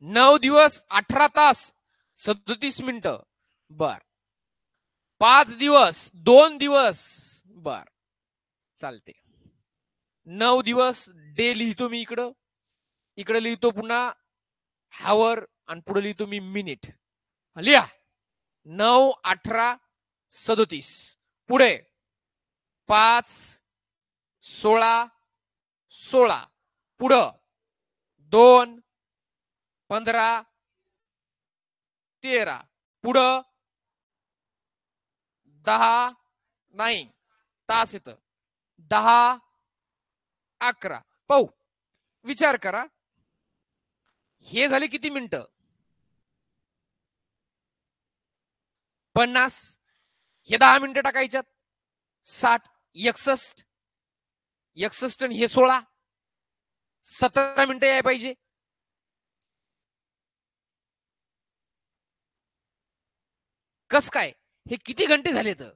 9 दिवस 18 तास 37 मिनिटं. बर. 5 दिवस 2 दिवस. बर चालते. 9 दिवस डे लिहितो मी इकडं. इकडे लिहितो पुन्हा हावर आणि पुढे लिहितो मी मिनिट. लिहा 9 18 37. पुढे 5 16 16. पुढं 2 15 13. पुढं 10 नाही तास येतं 10 11. पाहू विचार करा हे झाले किती मिनिटं 50. हे 10 मिनिटं टाकायच्यात 60 61 61 आणि हे 16 17 मिनिटं यायला पाहिजे. कस काय हे किती घंटे झाले तर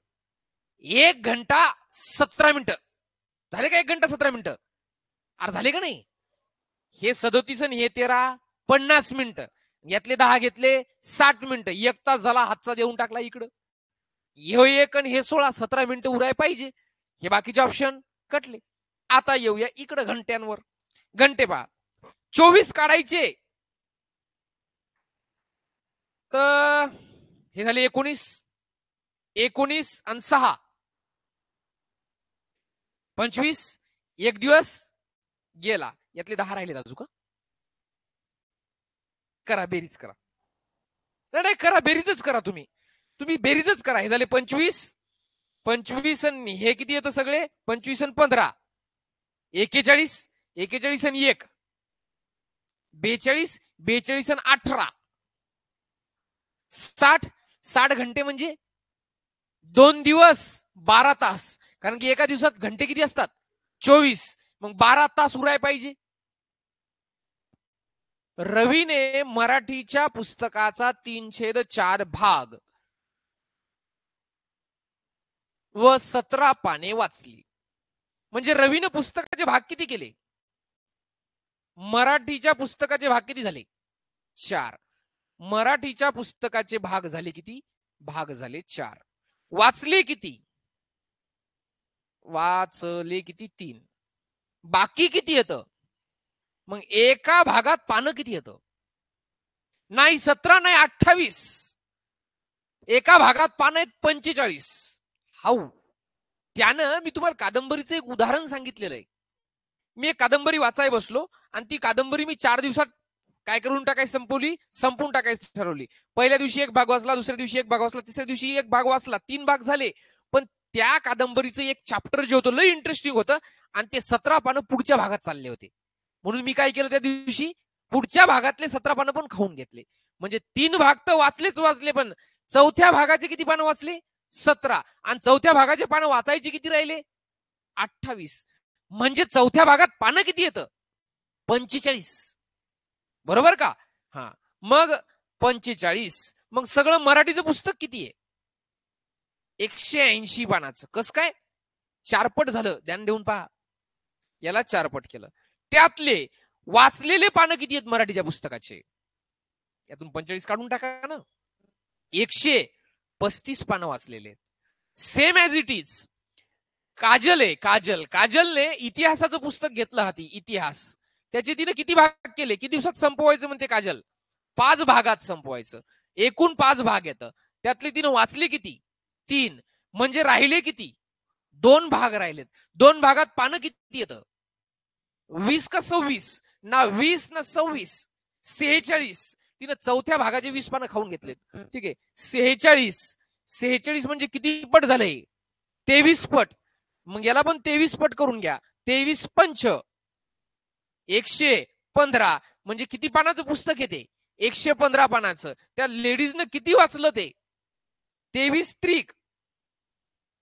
1 घंटा 17 मिनिटं झाले का 1 घंटा 17 मिनिटं अरे झाले का नाही. हे 37 आणि हे 13 50 मिनिटं यातले 10 घेतले 60 मिनिटं 1 तास झाला हातचा देऊन टाकला इकडं. हे 1 आणि हे 16 17 मिनिटं उराय पाहिजे. हे बाकीचे ऑप्शन कटले. आता येऊया इकडं घंट्यांवर. घंटे पहा 24 काढायचे तर हे झाले 19 19 आणि 6 25. 1 दिवस गेला यातले 10 राहिले अजून का करा बेरीज करा. नाही करा बेरीजच करा तुम्ही तुम्ही बेरीजच करा. हे झाले 25 25 आणि हे किती येतं सगळे 25 आणि 15 41 41 आणि 1 42 42 आणि 18 60 60 घंटे म्हणजे 2 दिवस 12 तास. कारण की एका दिवसात घंटे किती असतात 24. मग 12 तास उराय पाहिजे. रवीने मराठीच्या पुस्तकाचा 3/4 भाग व 17 पाने वाचली. म्हणजे रवीने पुस्तकाचे भाग किती केले मराठीच्या पुस्तकाचे भाग किती झाले 4. मराठीच्या पुस्तकाचे भाग झाले किती भाग झाले 4. वाचले किती वाचले किती 3. बाकी किती येतं मग एका भागात पानं किती येतं नाही 17 नाही 28. एका भागात पानं आहेत 45. हाऊ त्यानं मी तुम्हाला कादंबरीचं एक उदाहरण सांगितलेलं आहे. मी एक कादंबरी वाचाय बसलो आणि ती कादंबरी मी 4 दिवसात काय करून टाकायची संपून टाकायची ठरवली. पहिल्या दिवशी एक भाग वाचला दुसऱ्या दिवशी एक भाग वाचला तिसऱ्या दिवशी एक भाग वाचला 3 भाग झाले. पण त्या कादंबरीचं एक चॅप्टर जे होतं लय इंटरेस्टिंग होतं आणि ते 17 पानं पुढच्या भागात चालले होते. म्हणून मी काय केलं त्या दिवशी पुढच्या भागातले 17 पानं पण खाऊन घेतले. म्हणजे 3 भाग तर वाचलेच वाचले पण चौथ्या भागाचे किती पानं वाचले 17 आणि चौथ्या भागाचे पानं वाचायचे किती राहिले 28. म्हणजे चौथ्या भागात पानं किती येतं 45. बरोबर का हा मग 45. मग सगळं मराठीचं पुस्तक किती आहे 180 पानाचं. कसं काय 4 पट झालं ध्यान देऊन पहा. याला 4 पट केलं. त्यातले वाचलेले पानं किती आहेत मराठीच्या पुस्तकाचे यातून 45 काढून टाका ना 135 पानं वाचलेले आहेत. Same as it is Kajal आहे काजलने इतिहासाचं पुस्तक घेतलं हाती इतिहास. त्याचे तिने किती भाग केले किती दिवसात संपवायचं म्हणते काजल 5 भागात संपवायचं. एकूण 5 भाग येतं त्यातले तिने वाचले किती 3. म्हणजे राहिले किती 2 भाग राहिलेत. 2 भागात पानं किती येतं 20 का 26 ना 20 ना 26 46. तिने चौथ्या भागाचे 20 पानं खाऊन घेतलेत. ठीक आहे 46 म्हणजे किती पट झाले 23 पट. मग याला पण 23 पट करून घ्या 23 पंच 115 म्हणजे किती पानाचं पुस्तक येते 115 पानाचं. त्या लेडीजनं किती वाचलं ते 23 त्रिक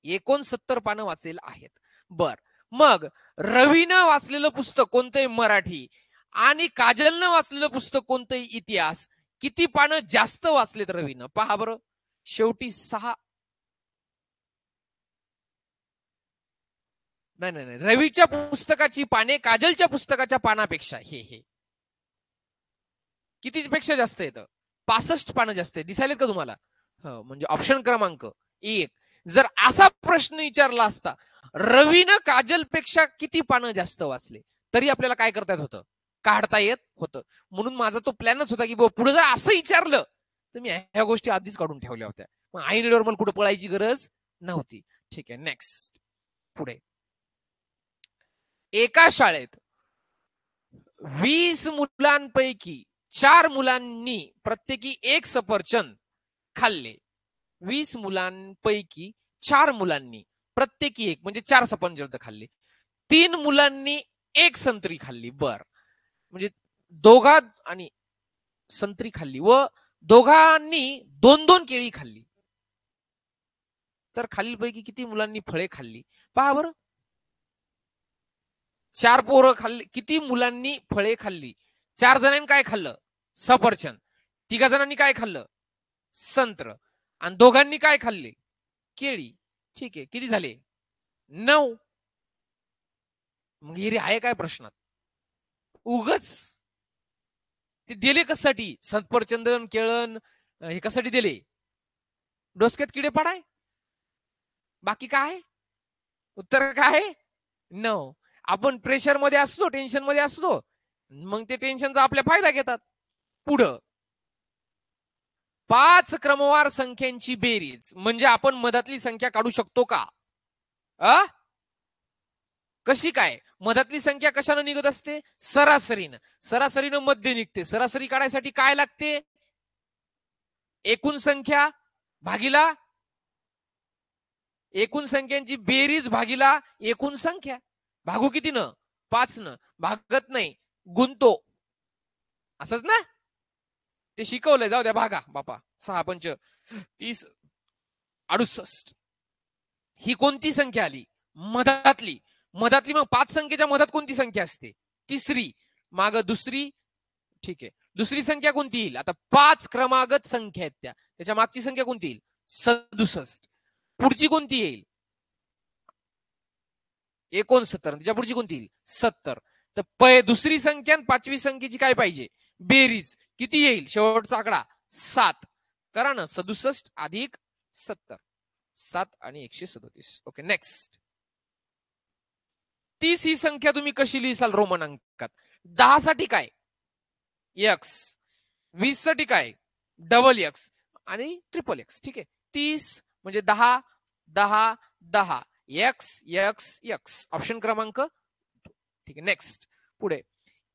69 पानं वाचलेलं आहेत. बर मग रवीनं वाचलेलं पुस्तक कोणतंही मराठी आणि काजलनं वाचलेलं पुस्तक कोणतंही इतिहास किती पानं जास्त वाचलेत रवीनं पहा बरं. शेवटी 6. नाही रवीच्या पुस्तकाची पाने काजलच्या पुस्तकाच्या पानापेक्षा हे किती पेक्षा जास्त येतं? 65 पानं जास्त आहे. दिसायलेत का तुम्हाला? हो, म्हणजे ऑप्शन क्रमांक 1. जर असा प्रश्न विचारला असता, रवीनं काजलपेक्षा किती पानं जास्त वाचले, तरी आपल्याला काय करता येत होतं? काढता येत होतं. म्हणून माझा तो प्लॅनच होता की पुढे जर असं विचारलं तर मी ह्या गोष्टी आधीच काढून ठेवल्या होत्या. मग ऐनवेळेवर मला कुठे पळायची गरज नव्हती. ठीक आहे, नेक्स्ट. पुढे. एका शाळेत 20 मुलांपैकी 4 मुलांनी प्रत्येकी 1 सफरचंद खाल्ले. 20 मुलांपैकी 4 मुलांनी प्रत्येकी 1 म्हणजे 4 सफरचंद खाल्ले. 3 मुलांनी 1 संत्री खाल्ली. बर, म्हणजे दोघा आणि संत्री खाल्ली व दोघांनी 2-2 केळी खाल्ली. तर खालीलपैकी किती मुलांनी फळे खाल्ली? पहा बरं. 4 पोरं खाल्ली, किती मुलांनी फळे खाल्ली? 4 जणांनी काय खाल्लं? सफरचंद. 3 जणांनी काय खाल्लं? संत्र. आणि दोघांनी काय खाल्ले? केळी. ठीक आहे, किती झाले? 9. मग हे आहे काय प्रश्नात? उगच ते दिले कशासाठी? सफरचंदन केळन हे कशासाठी दिले? डोसक्यात किडे पाडाय? बाकी काय? उत्तर काय? 9. आपण प्रेशर मध्ये असतो, टेन्शन मध्ये असतो, मग ते टेन्शनचा आपल्या फायदा घेतात. पुढं 5 क्रमवार संख्यांची बेरीज म्हणजे आपण मधातली संख्या काढू शकतो का? कशी काय? मधातली संख्या कशाने निघत असते? सरासरीनं. सरासरीनं मध्य निघते. सरासरी काढायसाठी काय लागते? एकूण संख्या भागीला एकूण संख्यांची बेरीज भागीला एकूण संख्या. भागू किती न? 5 न. भागत नाही, गुणतो. असंच ना? ते शिकवलंय, जाऊ द्या, भागा बापा. 6 पंच 30 68. ही कोणती संख्या आली? मधातली. मधातली. मग 5 संख्येच्या मधात कोणती संख्या असते? तिसरी. माग दुसरी. ठीक आहे, दुसरी संख्या कोणती येईल? आता 5 क्रमागत संख्या आहेत त्याच्या मागची संख्या कोणती येईल? 67. पुढची कोणती येईल? 69. त्याच्या पुढची कोणती येईल? 70. तर दुसरी संख्या आणि पाचवी संख्येची काय पाहिजे? बेरीज. किती येईल? शेवटचा आकडा 7. करा ना, 67 अधिक 70. 7 आणि 137. Okay, next. 30 ही संख्या तुम्ही कशी लिहिसाल रोमन अंकात? 10 साठी काय? एक्स. 20 साठी काय? डबल एक्स आणि ट्रिपल एक्स. ठीक आहे, 30 म्हणजे 10 10 10 एक्स एक्स एक्स. ऑप्शन क्रमांक. ठीक आहे, नेक्स्ट. पुढे.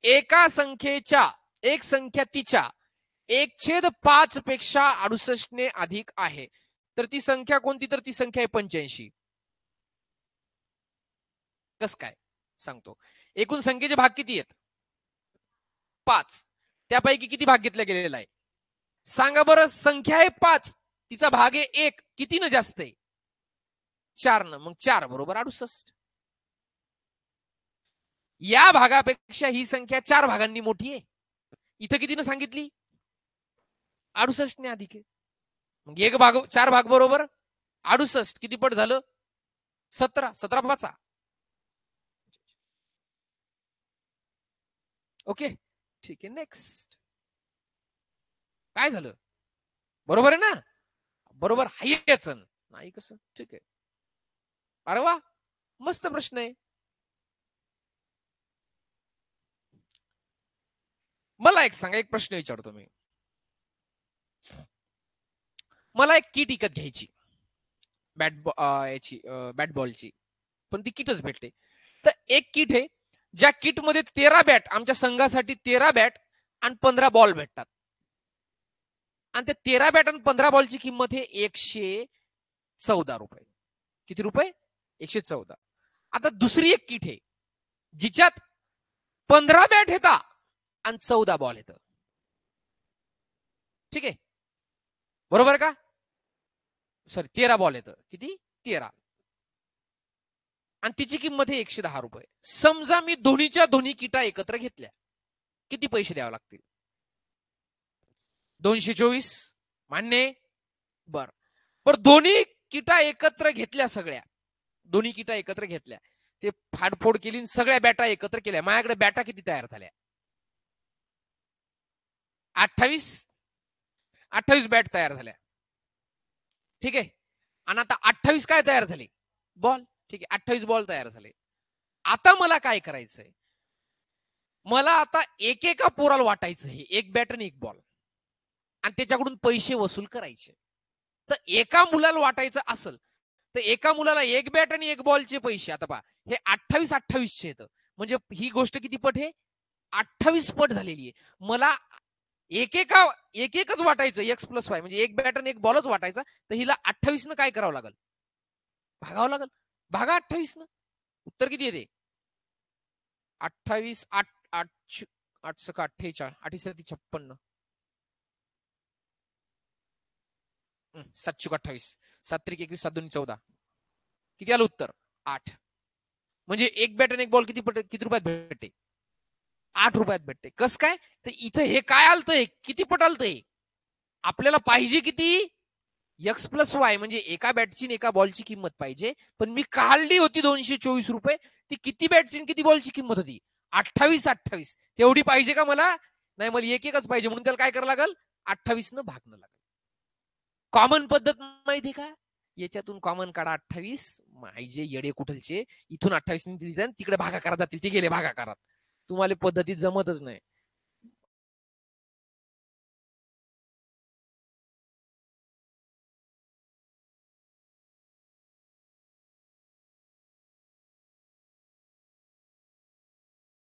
एका संख्येच्या एक संख्या तिच्या 1/5 पेक्षा 68 ने अधिक आहे, तर ती संख्या कोणती? तर ती संख्या आहे 85. कस काय? सांगतो. एकूण संख्येचे भाग किती आहेत? 5. त्यापैकी किती भाग घेतला गेलेला आहे? सांगा बरं. संख्या आहे 5, तिचा भाग आहे 1, किती न जास्त आहे? 4 न. मग 4 बरोबर 68. या भागापेक्षा ही संख्या 4 भागांनी मोठी आहे. इथं कितीनं सांगितली? 68 ने अधिक आहे. मग 1 भाग 4 भाग बरोबर 68. किती पट झालं? 17. 17 5. ओके, ठीक आहे, नेक्स्ट. काय झालं? बरोबर आहे ना? बरोबर आहेच नाही कसं? ठीक आहे. अरे वा, मस्त प्रश्न आहे. मला एक सांगा, एक प्रश्न विचारतो मी. मला एक किट विकत घ्यायची बॅट बॉलची, पण ती किटच भेटते. तर एक किट आहे, ज्या किट मध्ये 13 बॅट, आमच्या संघासाठी 13 बॅट आणि 15 बॉल भेटतात. आणि त्या 13 बॅट आणि 15 बॉलची किंमत आहे 114 रुपये. किती रुपये? 114. आता दुसरी एक किट आहे जिच्यात 15 बॅट येतात आणि 14 बॉल येतं. ठीक आहे, बरोबर का? सॉरी, 13 बॉल येतं. किती? 13. आणि तिची किंमत आहे 110 रुपये. समजा मी दोन्हीच्या दोन्ही किटा एकत्र घेतल्या, किती पैसे द्यावे लागतील? 224. मान्य? बर. पण दोन्ही किटा एकत्र घेतल्या, सगळ्या दोन्ही किटा एकत्र घेतल्या, ते फाडफोड केली, सगळ्या बॅटा एकत्र केल्या. माझ्याकडे बॅटा किती तयार झाल्या? 28 28 बॅट तयार झाल्या. ठीक आहे. आणि आता 28 काय तयार झाले? बॉल. ठीक आहे, 28 बॉल तयार झाले. आता मला काय करायचंय? मला आता एकेका पोराला वाटायचं हे एक बॅट आणि एक बॉल, आणि त्याच्याकडून पैसे वसूल करायचे. तर एका मुलाला वाटायचं असेल तर एका मुलाला एक बॅट आणि एक बॉलचे पैसे, आता पहा हे 28-28चे येतं, म्हणजे ही गोष्ट किती पट आहे? 28 पट झालेली आहे. मला एकच वाटायचं X+Y, म्हणजे एक बॅट आणि एक बॉलच वाटायचा. तर हिला 28 न काय करावं लागेल? भागावं लागेल. भागा 28 न. उत्तर किती येते? 28 8 8 8 सक 48 8 56. 7 28 7 त्रिक 21 7 2 14. किती आलं उत्तर? 8. म्हणजे एक बॅट आणि एक बॉल किती रुपयात भेटते? 8 रुपयात भेटते. कसं काय? तर इथं हे काय आलतंय? किती पट आलतंय? आपल्याला पाहिजे किती? X+Y, म्हणजे एका बॅटची एका बॉलची किंमत पाहिजे. पण मी काढली होती 224 रुपये. ती किती बॅटची किती बॉलची किंमत होती? 28-28. तेवढी पाहिजे का मला? नाही, मला एकच पाहिजे. म्हणून त्याला काय करावं लागेल? 28 न भागणं लागेल. कॉमन पद्धत माहिती का? याच्यातून कॉमन काढा 28. जे येडे कुठलचे इथून 28 तिकडे भागाकारात जातील, ते गेले भागाकारात. तुम्हाला पद्धतीत जमतच नाही.